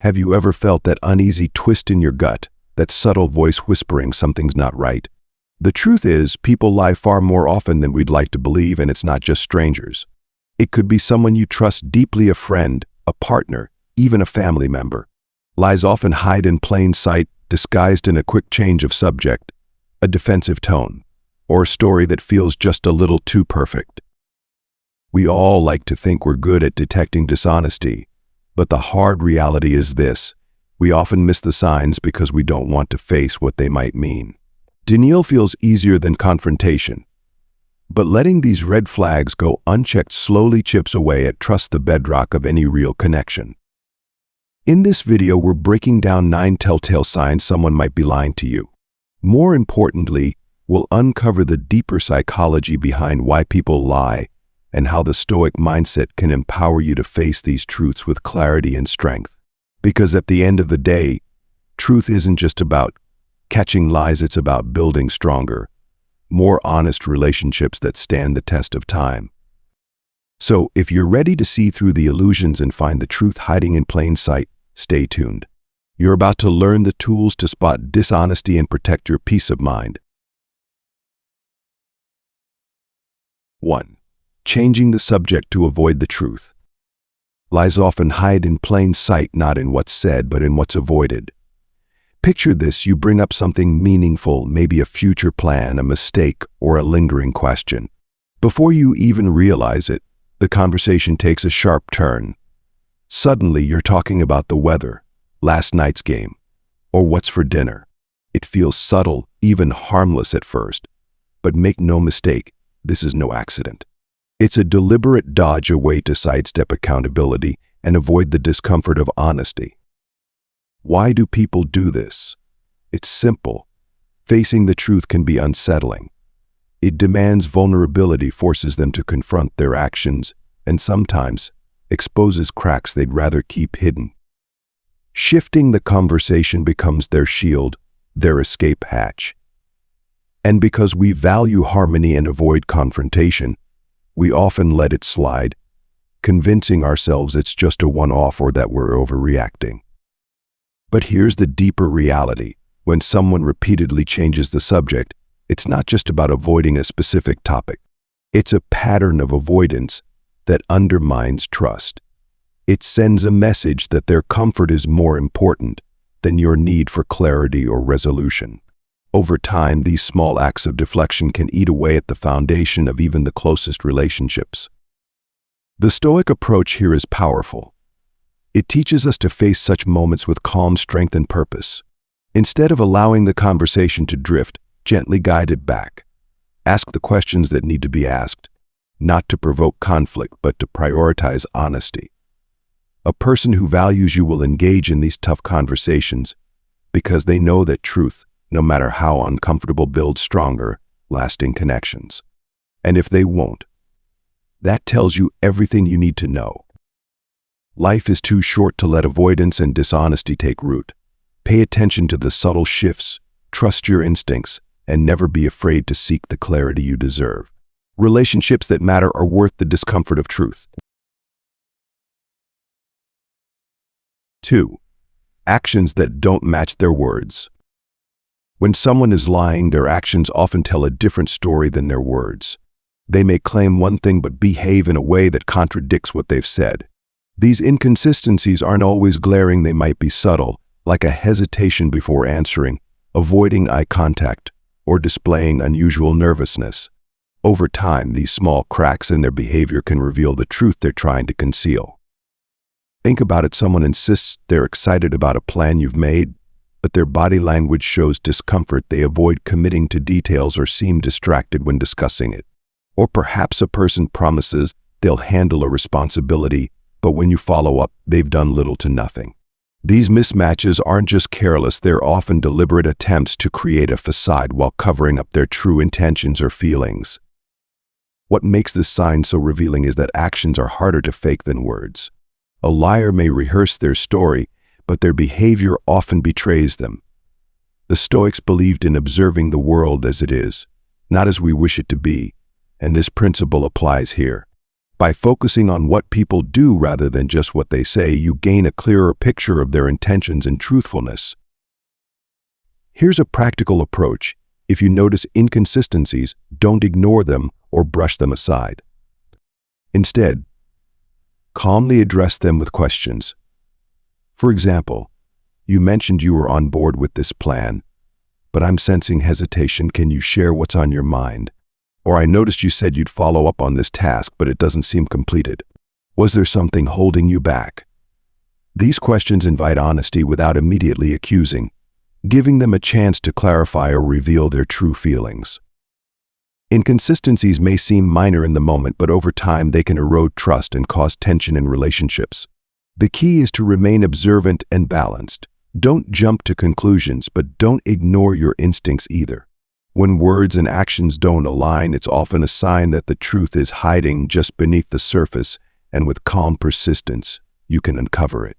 Have you ever felt that uneasy twist in your gut, that subtle voice whispering something's not right? The truth is, people lie far more often than we'd like to believe, and it's not just strangers. It could be someone you trust deeply, a friend, a partner, even a family member. Lies often hide in plain sight, disguised in a quick change of subject, a defensive tone, or a story that feels just a little too perfect. We all like to think we're good at detecting dishonesty, but the hard reality is this: we often miss the signs because we don't want to face what they might mean. Denial feels easier than confrontation, but letting these red flags go unchecked slowly chips away at trust, the bedrock of any real connection. In this video, we're breaking down 9 telltale signs someone might be lying to you. More importantly, we'll uncover the deeper psychology behind why people lie and how the Stoic mindset can empower you to face these truths with clarity and strength. Because at the end of the day, truth isn't just about catching lies, it's about building stronger, more honest relationships that stand the test of time. So, if you're ready to see through the illusions and find the truth hiding in plain sight, stay tuned. You're about to learn the tools to spot dishonesty and protect your peace of mind. 1. Changing the subject to avoid the truth. Lies often hide in plain sight, not in what's said, but in what's avoided. Picture this: you bring up something meaningful, maybe a future plan, a mistake, or a lingering question. Before you even realize it, the conversation takes a sharp turn. Suddenly, you're talking about the weather, last night's game, or what's for dinner. It feels subtle, even harmless at first. But make no mistake, this is no accident. It's a deliberate dodge, a way to sidestep accountability and avoid the discomfort of honesty. Why do people do this? It's simple. Facing the truth can be unsettling. It demands vulnerability, forces them to confront their actions, and sometimes exposes cracks they'd rather keep hidden. Shifting the conversation becomes their shield, their escape hatch. And because we value harmony and avoid confrontation, we often let it slide, convincing ourselves it's just a one-off or that we're overreacting. But here's the deeper reality: when someone repeatedly changes the subject, it's not just about avoiding a specific topic. It's a pattern of avoidance that undermines trust. It sends a message that their comfort is more important than your need for clarity or resolution. Over time, these small acts of deflection can eat away at the foundation of even the closest relationships. The Stoic approach here is powerful. It teaches us to face such moments with calm strength and purpose. Instead of allowing the conversation to drift, gently guide it back. Ask the questions that need to be asked, not to provoke conflict, but to prioritize honesty. A person who values you will engage in these tough conversations because they know that truth, no matter how uncomfortable, builds stronger, lasting connections. And if they won't, that tells you everything you need to know. Life is too short to let avoidance and dishonesty take root. Pay attention to the subtle shifts, trust your instincts, and never be afraid to seek the clarity you deserve. Relationships that matter are worth the discomfort of truth. 2. Actions that don't match their words. When someone is lying, their actions often tell a different story than their words. They may claim one thing but behave in a way that contradicts what they've said. These inconsistencies aren't always glaring, they might be subtle, like a hesitation before answering, avoiding eye contact, or displaying unusual nervousness. Over time, these small cracks in their behavior can reveal the truth they're trying to conceal. Think about it: someone insists they're excited about a plan you've made, but their body language shows discomfort. They avoid committing to details or seem distracted when discussing it. Or perhaps a person promises they'll handle a responsibility, but when you follow up, they've done little to nothing. These mismatches aren't just careless, they're often deliberate attempts to create a facade while covering up their true intentions or feelings. What makes this sign so revealing is that actions are harder to fake than words. A liar may rehearse their story, but their behavior often betrays them. The Stoics believed in observing the world as it is, not as we wish it to be, and this principle applies here. By focusing on what people do rather than just what they say, you gain a clearer picture of their intentions and truthfulness. Here's a practical approach. If you notice inconsistencies, don't ignore them or brush them aside. Instead, calmly address them with questions. For example, you mentioned you were on board with this plan, but I'm sensing hesitation. Can you share what's on your mind? Or I noticed you said you'd follow up on this task, but it doesn't seem completed. Was there something holding you back? These questions invite honesty without immediately accusing, giving them a chance to clarify or reveal their true feelings. Inconsistencies may seem minor in the moment, but over time they can erode trust and cause tension in relationships. The key is to remain observant and balanced. Don't jump to conclusions, but don't ignore your instincts either. When words and actions don't align, it's often a sign that the truth is hiding just beneath the surface, and with calm persistence, you can uncover it.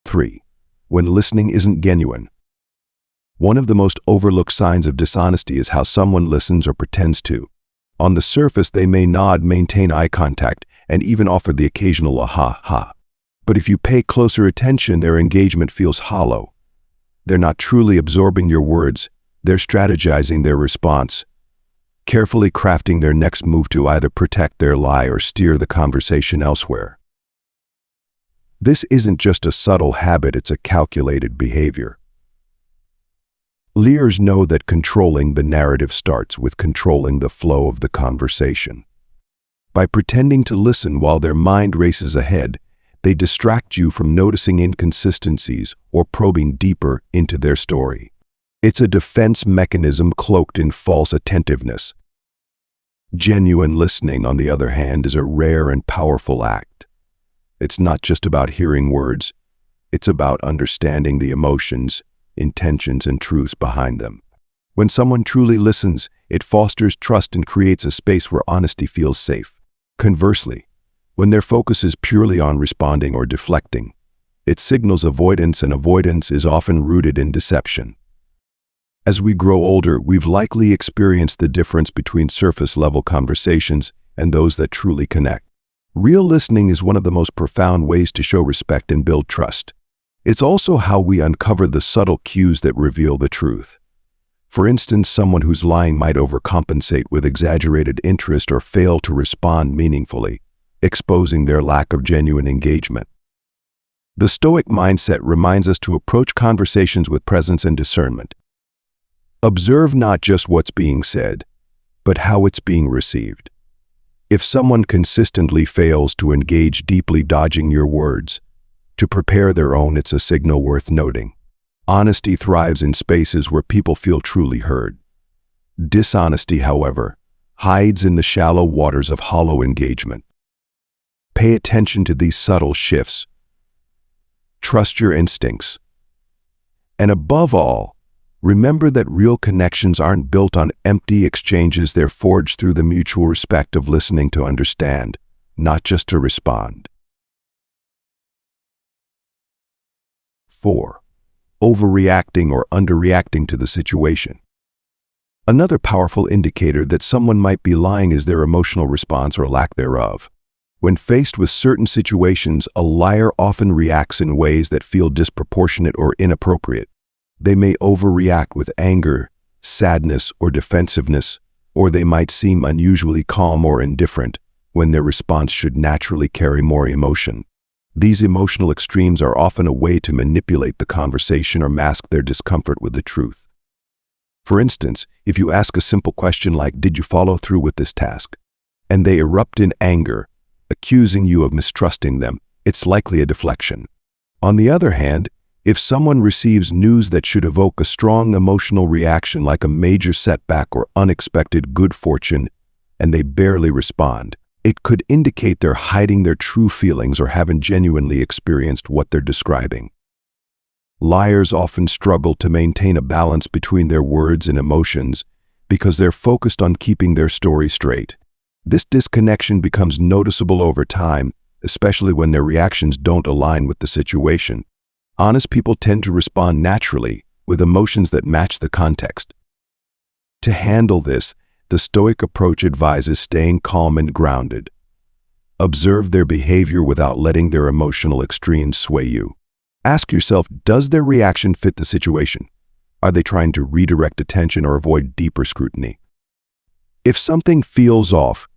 3. When listening isn't genuine. One of the most overlooked signs of dishonesty is how someone listens or pretends to. On the surface, they may nod, maintain eye contact, and even offer the occasional aha. But if you pay closer attention, their engagement feels hollow. They're not truly absorbing your words, they're strategizing their response, carefully crafting their next move to either protect their lie or steer the conversation elsewhere. This isn't just a subtle habit, it's a calculated behavior. Leaders know that controlling the narrative starts with controlling the flow of the conversation. By pretending to listen while their mind races ahead, they distract you from noticing inconsistencies or probing deeper into their story. It's a defense mechanism cloaked in false attentiveness. Genuine listening, on the other hand, is a rare and powerful act. It's not just about hearing words, it's about understanding the emotions, intentions, and truths behind them. When someone truly listens, it fosters trust and creates a space where honesty feels safe. Conversely, when their focus is purely on responding or deflecting, it signals avoidance, and avoidance is often rooted in deception. As we grow older, we've likely experienced the difference between surface-level conversations and those that truly connect. Real listening is one of the most profound ways to show respect and build trust. It's also how we uncover the subtle cues that reveal the truth. For instance, someone who's lying might overcompensate with exaggerated interest or fail to respond meaningfully, exposing their lack of genuine engagement. The Stoic mindset reminds us to approach conversations with presence and discernment. Observe not just what's being said, but how it's being received. If someone consistently fails to engage deeply, dodging your words to prepare their own, it's a signal worth noting. Honesty thrives in spaces where people feel truly heard. Dishonesty, however, hides in the shallow waters of hollow engagement. Pay attention to these subtle shifts. Trust your instincts. And above all, remember that real connections aren't built on empty exchanges, they're forged through the mutual respect of listening to understand, not just to respond. 4. Overreacting or underreacting to the situation. Another powerful indicator that someone might be lying is their emotional response or lack thereof. When faced with certain situations, a liar often reacts in ways that feel disproportionate or inappropriate. They may overreact with anger, sadness, or defensiveness, or they might seem unusually calm or indifferent when their response should naturally carry more emotion. These emotional extremes are often a way to manipulate the conversation or mask their discomfort with the truth. For instance, if you ask a simple question like, "Did you follow through with this task?" and they erupt in anger, accusing you of mistrusting them, it's likely a deflection. On the other hand, if someone receives news that should evoke a strong emotional reaction like a major setback or unexpected good fortune, and they barely respond, it could indicate they're hiding their true feelings or haven't genuinely experienced what they're describing. Liars often struggle to maintain a balance between their words and emotions because they're focused on keeping their story straight. This disconnection becomes noticeable over time, especially when their reactions don't align with the situation. Honest people tend to respond naturally, with emotions that match the context. To handle this, The Stoic approach advises staying calm and grounded. Observe their behavior without letting their emotional extremes sway you. Ask yourself, does their reaction fit the situation? Are they trying to redirect attention or avoid deeper scrutiny? If something feels off,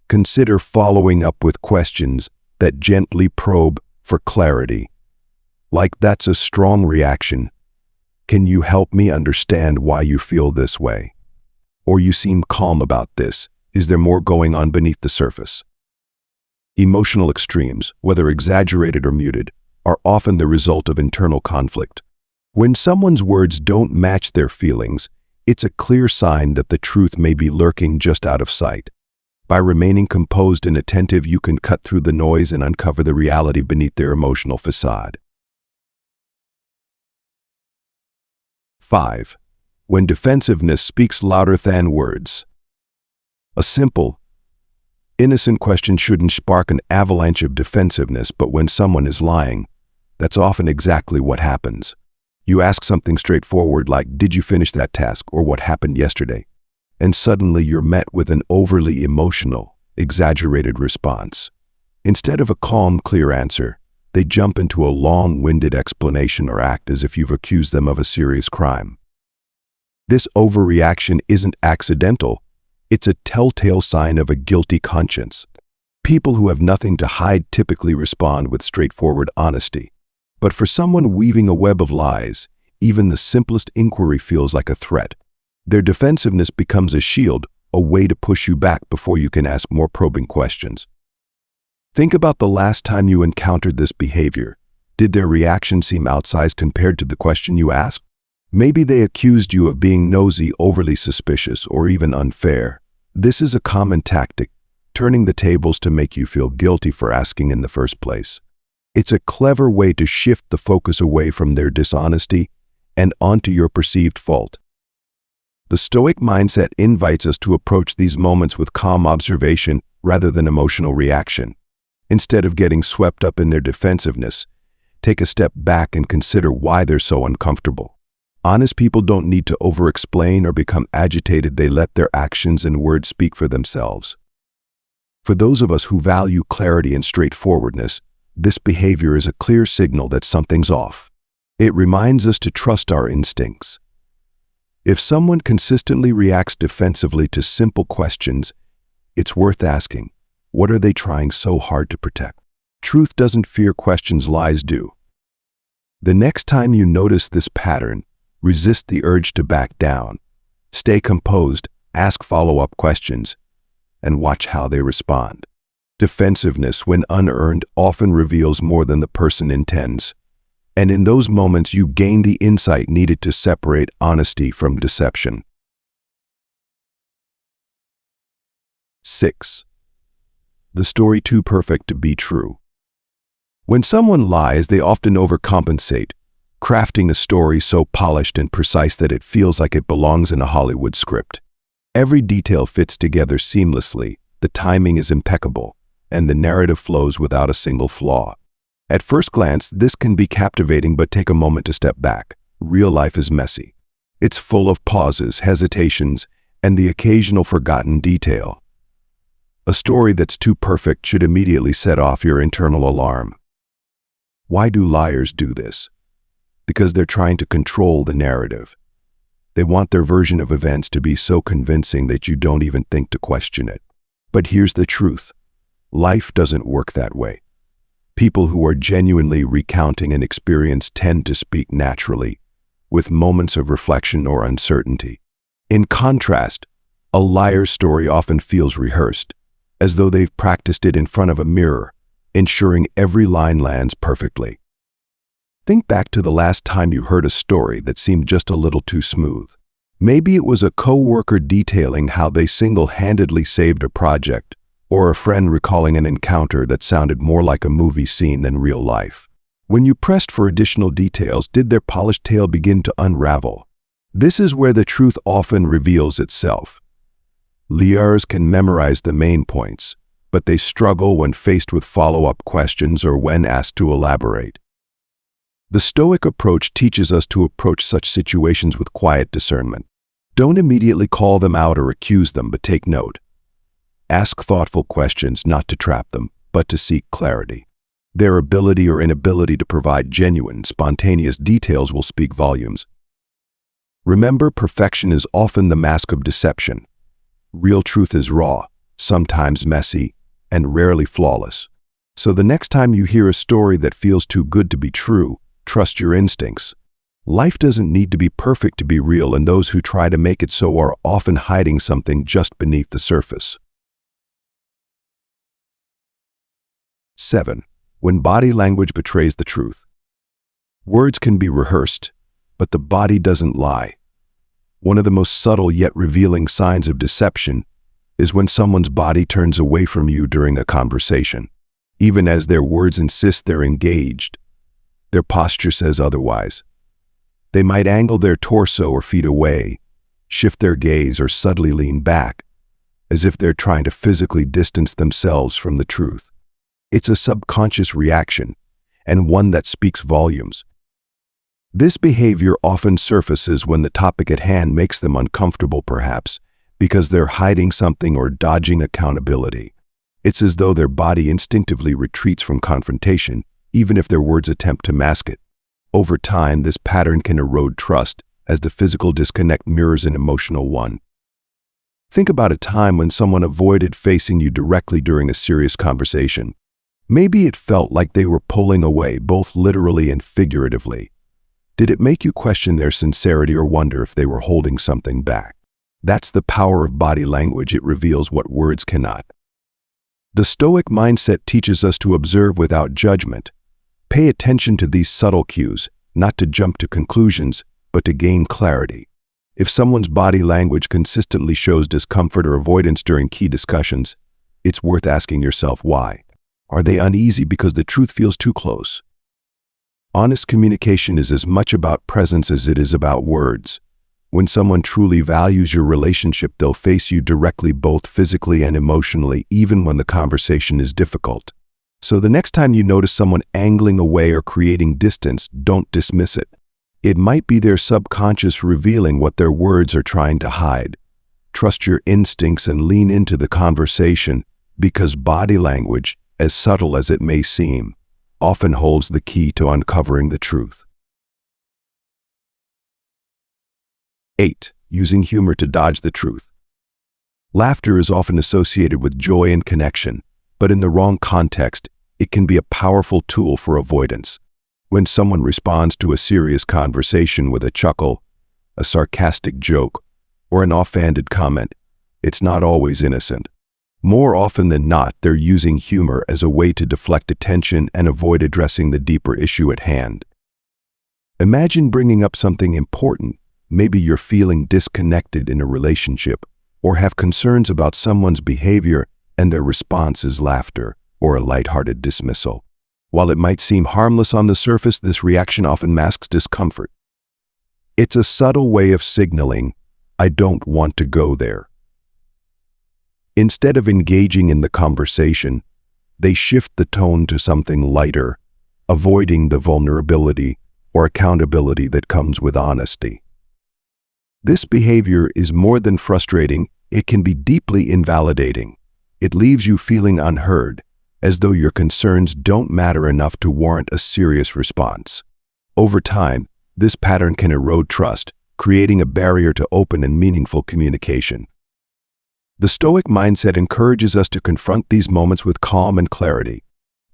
consider following up with questions that gently probe for clarity. Like, that's a strong reaction. Can you help me understand why you feel this way? Or, you seem calm about this. Is there more going on beneath the surface? Emotional extremes, whether exaggerated or muted, are often the result of internal conflict. When someone's words don't match their feelings, it's a clear sign that the truth may be lurking just out of sight. By remaining composed and attentive, you can cut through the noise and uncover the reality beneath their emotional facade. 5. When defensiveness speaks louder than words. A simple, innocent question shouldn't spark an avalanche of defensiveness, but when someone is lying, that's often exactly what happens. You ask something straightforward like, "Did you finish that task?" or "What happened yesterday?" And suddenly you're met with an overly emotional, exaggerated response. Instead of a calm, clear answer, they jump into a long-winded explanation or act as if you've accused them of a serious crime. This overreaction isn't accidental. It's a telltale sign of a guilty conscience. People who have nothing to hide typically respond with straightforward honesty. But for someone weaving a web of lies, even the simplest inquiry feels like a threat. Their defensiveness becomes a shield, a way to push you back before you can ask more probing questions. Think about the last time you encountered this behavior. Did their reaction seem outsized compared to the question you asked? Maybe they accused you of being nosy, overly suspicious, or even unfair. This is a common tactic, turning the tables to make you feel guilty for asking in the first place. It's a clever way to shift the focus away from their dishonesty and onto your perceived fault. The Stoic mindset invites us to approach these moments with calm observation rather than emotional reaction. Instead of getting swept up in their defensiveness, take a step back and consider why they're so uncomfortable. Honest people don't need to over-explain or become agitated. They let their actions and words speak for themselves. For those of us who value clarity and straightforwardness, this behavior is a clear signal that something's off. It reminds us to trust our instincts. If someone consistently reacts defensively to simple questions, it's worth asking, what are they trying so hard to protect? Truth doesn't fear questions, lies do. The next time you notice this pattern, resist the urge to back down. Stay composed, ask follow-up questions, and watch how they respond. Defensiveness, when unearned, often reveals more than the person intends. And in those moments, you gain the insight needed to separate honesty from deception. 6. The story too perfect to be true. When someone lies, they often overcompensate, crafting a story so polished and precise that it feels like it belongs in a Hollywood script. Every detail fits together seamlessly, the timing is impeccable, and the narrative flows without a single flaw. At first glance, this can be captivating, but take a moment to step back. Real life is messy. It's full of pauses, hesitations, and the occasional forgotten detail. A story that's too perfect should immediately set off your internal alarm. Why do liars do this? Because they're trying to control the narrative. They want their version of events to be so convincing that you don't even think to question it. But here's the truth. Life doesn't work that way. People who are genuinely recounting an experience tend to speak naturally, with moments of reflection or uncertainty. In contrast, a liar's story often feels rehearsed, as though they've practiced it in front of a mirror, ensuring every line lands perfectly. Think back to the last time you heard a story that seemed just a little too smooth. Maybe it was a coworker detailing how they single-handedly saved a project, or a friend recalling an encounter that sounded more like a movie scene than real life. When you pressed for additional details, did their polished tale begin to unravel? This is where the truth often reveals itself. Liars can memorize the main points, but they struggle when faced with follow-up questions or when asked to elaborate. The Stoic approach teaches us to approach such situations with quiet discernment. Don't immediately call them out or accuse them, but take note. Ask thoughtful questions not to trap them, but to seek clarity. Their ability or inability to provide genuine, spontaneous details will speak volumes. Remember, perfection is often the mask of deception. Real truth is raw, sometimes messy, and rarely flawless. So the next time you hear a story that feels too good to be true, trust your instincts. Life doesn't need to be perfect to be real, and those who try to make it so are often hiding something just beneath the surface. 7. When body language betrays the truth. Words can be rehearsed, but the body doesn't lie. One of the most subtle yet revealing signs of deception is when someone's body turns away from you during a conversation. Even as their words insist they're engaged, their posture says otherwise. They might angle their torso or feet away, shift their gaze, or subtly lean back, as if they're trying to physically distance themselves from the truth. It's a subconscious reaction, and one that speaks volumes. This behavior often surfaces when the topic at hand makes them uncomfortable, perhaps because they're hiding something or dodging accountability. It's as though their body instinctively retreats from confrontation, even if their words attempt to mask it. Over time, this pattern can erode trust, as the physical disconnect mirrors an emotional one. Think about a time when someone avoided facing you directly during a serious conversation. Maybe it felt like they were pulling away, both literally and figuratively. Did it make you question their sincerity or wonder if they were holding something back? That's the power of body language. It reveals what words cannot. The Stoic mindset teaches us to observe without judgment. Pay attention to these subtle cues, not to jump to conclusions, but to gain clarity. If someone's body language consistently shows discomfort or avoidance during key discussions, it's worth asking yourself why. Are they uneasy because the truth feels too close? Honest communication is as much about presence as it is about words. When someone truly values your relationship, they'll face you directly, both physically and emotionally, even when the conversation is difficult. So the next time you notice someone angling away or creating distance, don't dismiss it. It might be their subconscious revealing what their words are trying to hide. Trust your instincts and lean into the conversation, because body language, as subtle as it may seem, often holds the key to uncovering the truth. 8. Using humor to dodge the truth. Laughter is often associated with joy and connection, but in the wrong context, it can be a powerful tool for avoidance. When someone responds to a serious conversation with a chuckle, a sarcastic joke, or an offhanded comment, it's not always innocent. More often than not, they're using humor as a way to deflect attention and avoid addressing the deeper issue at hand. Imagine bringing up something important. Maybe you're feeling disconnected in a relationship or have concerns about someone's behavior, and their response is laughter or a lighthearted dismissal. While it might seem harmless on the surface, this reaction often masks discomfort. It's a subtle way of signaling, "I don't want to go there." Instead of engaging in the conversation, they shift the tone to something lighter, avoiding the vulnerability or accountability that comes with honesty. This behavior is more than frustrating, it can be deeply invalidating. It leaves you feeling unheard, as though your concerns don't matter enough to warrant a serious response. Over time, this pattern can erode trust, creating a barrier to open and meaningful communication. The Stoic mindset encourages us to confront these moments with calm and clarity.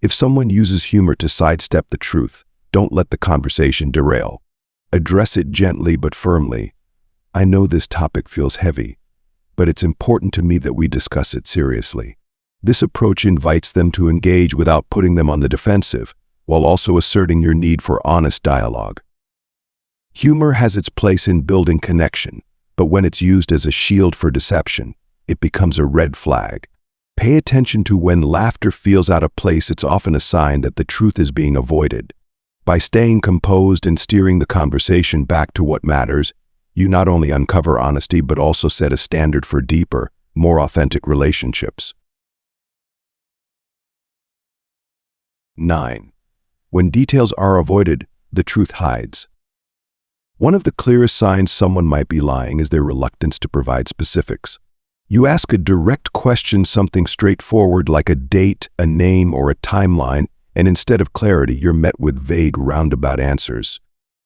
If someone uses humor to sidestep the truth, don't let the conversation derail. Address it gently but firmly. "I know this topic feels heavy, but it's important to me that we discuss it seriously." This approach invites them to engage without putting them on the defensive, while also asserting your need for honest dialogue. Humor has its place in building connection, but when it's used as a shield for deception, it becomes a red flag. Pay attention to when laughter feels out of place. It's often a sign that the truth is being avoided. By staying composed and steering the conversation back to what matters, you not only uncover honesty but also set a standard for deeper, more authentic relationships. 9. When details are avoided, the truth hides. One of the clearest signs someone might be lying is their reluctance to provide specifics. You ask a direct question, something straightforward like a date, a name, or a timeline, and instead of clarity, you're met with vague, roundabout answers.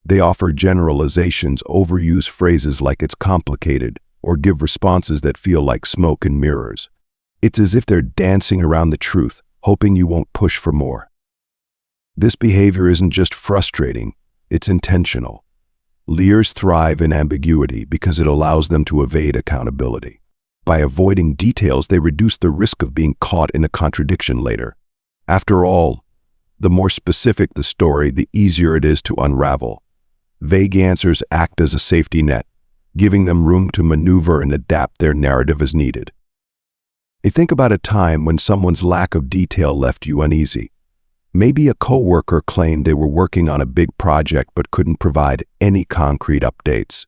They offer generalizations, overuse phrases like it's complicated, or give responses that feel like smoke and mirrors. It's as if they're dancing around the truth, hoping you won't push for more. This behavior isn't just frustrating, it's intentional. Liars thrive in ambiguity because it allows them to evade accountability. By avoiding details, they reduce the risk of being caught in a contradiction later. After all, the more specific the story, the easier it is to unravel. Vague answers act as a safety net, giving them room to maneuver and adapt their narrative as needed. Think about a time when someone's lack of detail left you uneasy. Maybe a coworker claimed they were working on a big project but couldn't provide any concrete updates.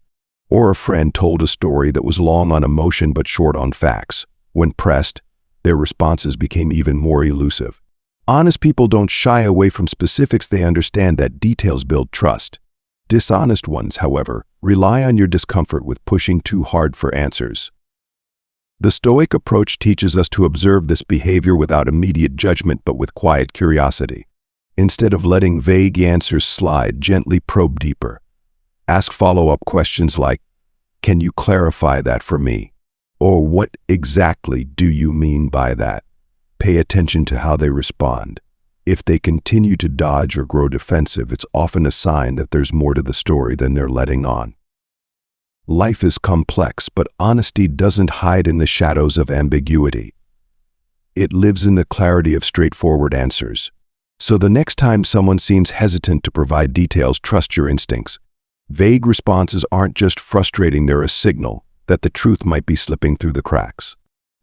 Or a friend told a story that was long on emotion but short on facts. When pressed, their responses became even more elusive. Honest people don't shy away from specifics. They understand that details build trust. Dishonest ones, however, rely on your discomfort with pushing too hard for answers. The Stoic approach teaches us to observe this behavior without immediate judgment but with quiet curiosity. Instead of letting vague answers slide, gently probe deeper. Ask follow-up questions like, "Can you clarify that for me?" Or "What exactly do you mean by that?" Pay attention to how they respond. If they continue to dodge or grow defensive, it's often a sign that there's more to the story than they're letting on. Life is complex, but honesty doesn't hide in the shadows of ambiguity. It lives in the clarity of straightforward answers. So the next time someone seems hesitant to provide details, trust your instincts. Vague responses aren't just frustrating, they're a signal that the truth might be slipping through the cracks.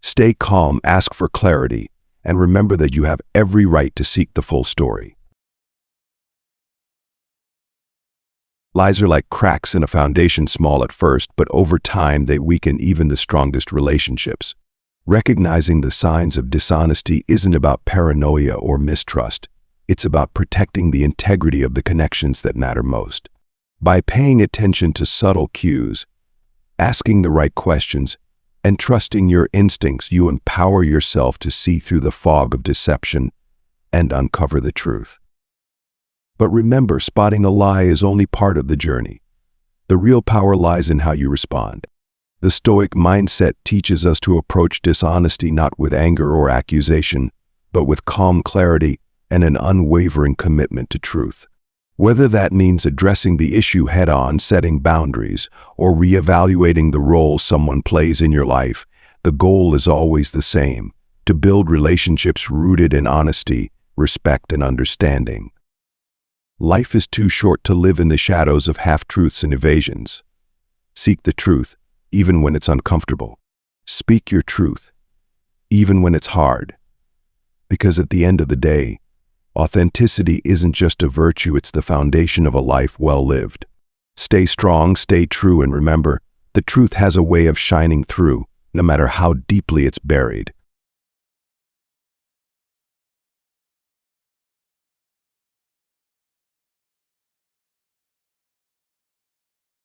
Stay calm, ask for clarity, and remember that you have every right to seek the full story. Lies are like cracks in a foundation, small at first, but over time they weaken even the strongest relationships. Recognizing the signs of dishonesty isn't about paranoia or mistrust. It's about protecting the integrity of the connections that matter most. By paying attention to subtle cues, asking the right questions, and trusting your instincts, you empower yourself to see through the fog of deception and uncover the truth. But remember, spotting a lie is only part of the journey. The real power lies in how you respond. The Stoic mindset teaches us to approach dishonesty not with anger or accusation, but with calm clarity and an unwavering commitment to truth. Whether that means addressing the issue head-on, setting boundaries, or reevaluating the role someone plays in your life, the goal is always the same: to build relationships rooted in honesty, respect, and understanding. Life is too short to live in the shadows of half-truths and evasions. Seek the truth, even when it's uncomfortable. Speak your truth, even when it's hard. Because at the end of the day, authenticity isn't just a virtue, it's the foundation of a life well lived. Stay strong, stay true, and remember, the truth has a way of shining through, no matter how deeply it's buried.